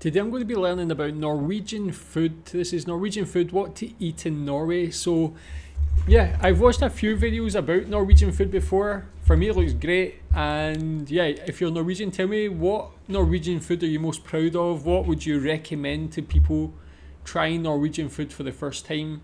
Today I'm going to be learning about Norwegian food. This is Norwegian food, what to eat in Norway. So yeah, I've watched a few videos about Norwegian food before. For me it looks great, and yeah, if you're Norwegian, tell me, what Norwegian food are you most proud of? What would you recommend to people trying Norwegian food for the first time?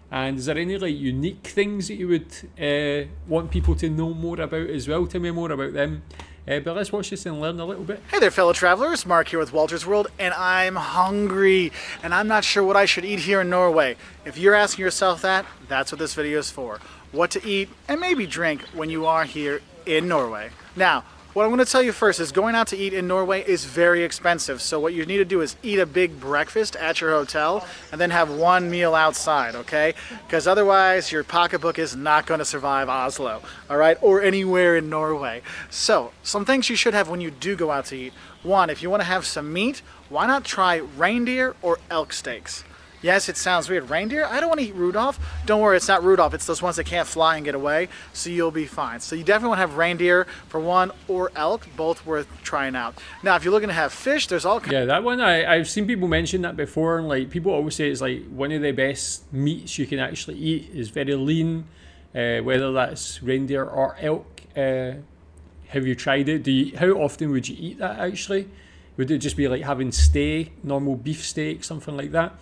And is there any like unique things that you would want people to know more about as well? Tell me more about them. But let's watch this and learn a little bit. Hey there, fellow travelers. Mark here with Walter's World, and I'm hungry, and I'm not sure what I should eat here in Norway. If you're asking yourself that, that's what this video is for. What to eat and maybe drink when you are here in Norway. Now, what I'm going to tell you first is going out to eat in Norway is very expensive. So what you need to do is eat a big breakfast at your hotel and then have one meal outside, okay? Because otherwise your pocketbook is not going to survive Oslo, all right? Or anywhere in Norway. So some things you should have when you do go out to eat. One, if you want to have some meat, why not try reindeer or elk steaks? Yes, it sounds weird. Reindeer? I don't want to eat Rudolph. Don't worry, it's not Rudolph. It's those ones that can't fly and get away, so you'll be fine. So you definitely want to have reindeer for one, or elk, both worth trying out. Now, if you're looking to have fish, there's all kinds. Yeah, that one, I've seen people mention that before, and like people always say it's like one of the best meats you can actually eat. Is very lean, whether that's reindeer or elk. Have you tried it? How often would you eat that actually? Would it just be like having steak, normal beef steak, something like that?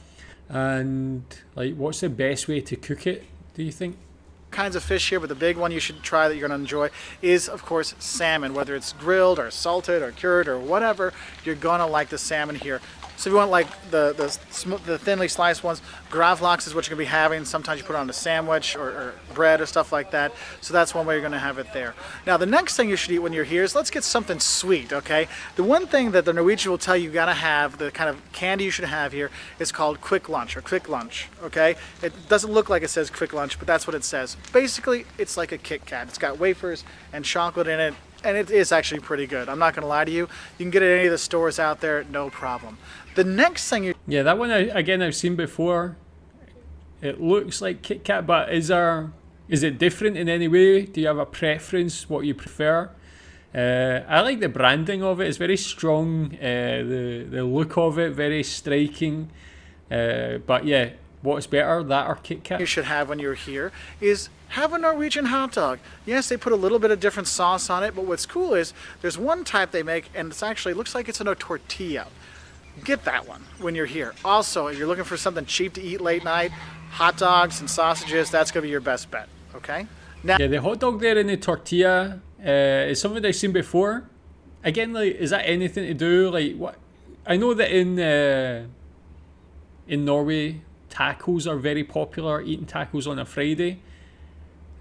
And like, what's the best way to cook it, do you think? Kinds of fish here, but the big one you should try that you're going to enjoy is, of course, salmon. Whether it's grilled or salted or cured or whatever, you're going to like the salmon here. So if you want like the thinly sliced ones, gravlax is what you're going to be having. Sometimes you put it on a sandwich or bread or stuff like that. So that's one way you're going to have it there. Now the next thing you should eat when you're here is, let's get something sweet, okay? The one thing that the Norwegian will tell you got to have, the kind of candy you should have here, is called quick lunch or quick lunch, okay? It doesn't look like it says quick lunch, but that's what it says. Basically, it's like a Kit Kat. It's got wafers and chocolate in it, and it is actually pretty good. I'm not going to lie to you. You can get it at any of the stores out there, no problem. The next thing Yeah, that one, I've seen before. It looks like Kit Kat, but is it different in any way? Do you have a preference, what you prefer? I like the branding of it. It's very strong. The look of it, very striking. But yeah, what's better, that or Kit Kat? You should have when you're here is have a Norwegian hot dog. Yes, they put a little bit of different sauce on it, but what's cool is there's one type they make, and it's actually looks like it's in a tortilla. Get that one when you're here. Also, if you're looking for something cheap to eat late night, hot dogs and sausages, that's going to be your best bet, okay? Now, yeah, the hot dog there in the tortilla is something I've seen before. Again, like, is that anything to do? Like, what? I know that in Norway, tacos are very popular. Eating tacos on a Friday.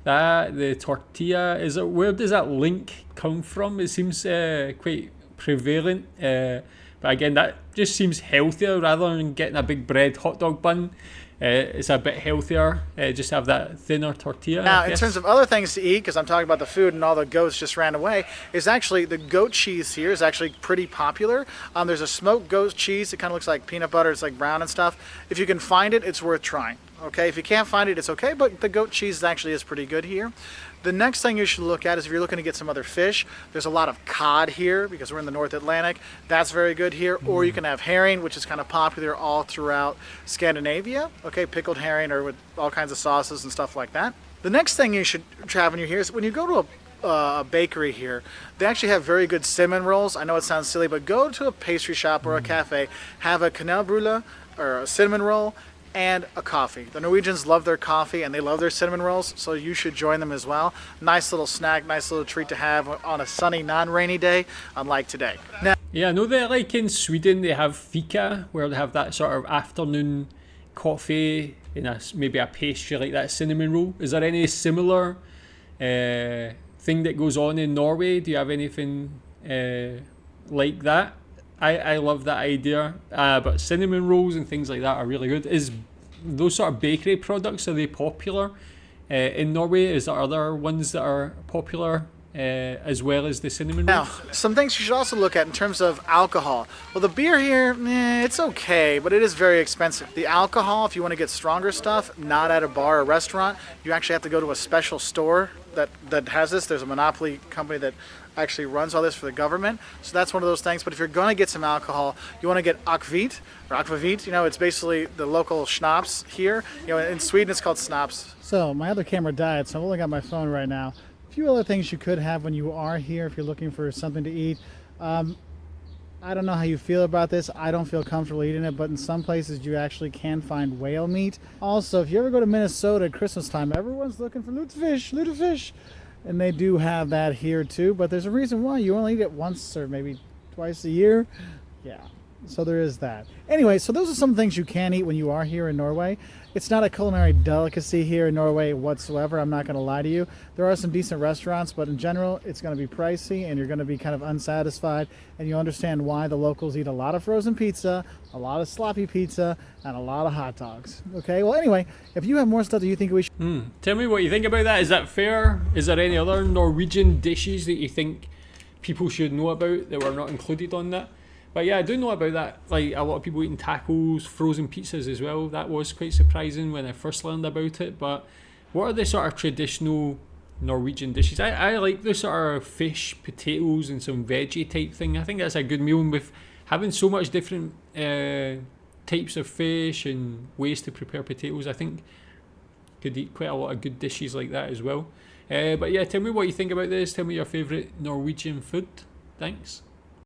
The tortilla, where does that link come from? It seems quite prevalent. But again, that just seems healthier rather than getting a big bread hot dog bun. It's a bit healthier, just have that thinner tortilla. Now, in terms of other things to eat, because I'm talking about the food and all the goats just ran away, is actually the goat cheese here is actually pretty popular. There's a smoked goat cheese. It kind of looks like peanut butter. It's like brown and stuff. If you can find it, it's worth trying. Okay, if you can't find it, it's okay, but the goat cheese actually is pretty good here. The next thing you should look at is if you're looking to get some other fish, there's a lot of cod here because we're in the North Atlantic. That's very good here. Or you can have herring, which is kind of popular all throughout Scandinavia. Okay, pickled herring or with all kinds of sauces and stuff like that. The next thing you should try when you're here is when you go to a bakery here, they actually have very good cinnamon rolls. I know it sounds silly, but go to a pastry shop or a cafe, have a kanelbulle or a cinnamon roll, and a coffee. The Norwegians love their coffee and they love their cinnamon rolls, so you should join them as well. Nice little snack, nice little treat to have on a sunny, non-rainy day, unlike today. Now, yeah, I know that like in Sweden they have fika, where they have that sort of afternoon coffee in maybe a pastry like that cinnamon roll. Is there any similar thing that goes on in Norway? Do you have anything like that? I love that idea, but cinnamon rolls and things like that are really good. Is those sort of bakery products, are they popular in Norway? Is there other ones that are popular as well as the cinnamon rolls? Now, some things you should also look at in terms of alcohol. Well, the beer here, it's okay, but it is very expensive. The alcohol, if you want to get stronger stuff, not at a bar or restaurant, you actually have to go to a special store that has this. There's a monopoly company that actually runs all this for the government. So that's one of those things. But if you're going to get some alcohol, you want to get akvavit or aquavit. You know, it's basically the local schnapps here. You know, in Sweden it's called snaps. So my other camera died, so I've only got my phone right now. A few other things you could have when you are here if you're looking for something to eat. I don't know how you feel about this. I don't feel comfortable eating it, but in some places you actually can find whale meat. Also, if you ever go to Minnesota at Christmas time, everyone's looking for lutefisk, and they do have that here too, but there's a reason why. You only eat it once or maybe twice a year. Yeah, so there is that. Anyway, so those are some things you can eat when you are here in Norway. It's not a culinary delicacy here in Norway whatsoever, I'm not going to lie to you. There are some decent restaurants, but in general, it's going to be pricey and you're going to be kind of unsatisfied, and you'll understand why the locals eat a lot of frozen pizza, a lot of sloppy pizza, and a lot of hot dogs. Okay, well anyway, if you have more stuff that you think we should... Tell me what you think about that. Is that fair? Is there any other Norwegian dishes that you think people should know about that were not included on that? But yeah, I do know about that. Like a lot of people eating tacos, frozen pizzas as well. That was quite surprising when I first learned about it. But what are the sort of traditional Norwegian dishes? I like the sort of fish, potatoes, and some veggie type thing. I think that's a good meal. And with having so much different types of fish and ways to prepare potatoes, I think could eat quite a lot of good dishes like that as well. But yeah, tell me what you think about this. Tell me your favourite Norwegian food. Thanks.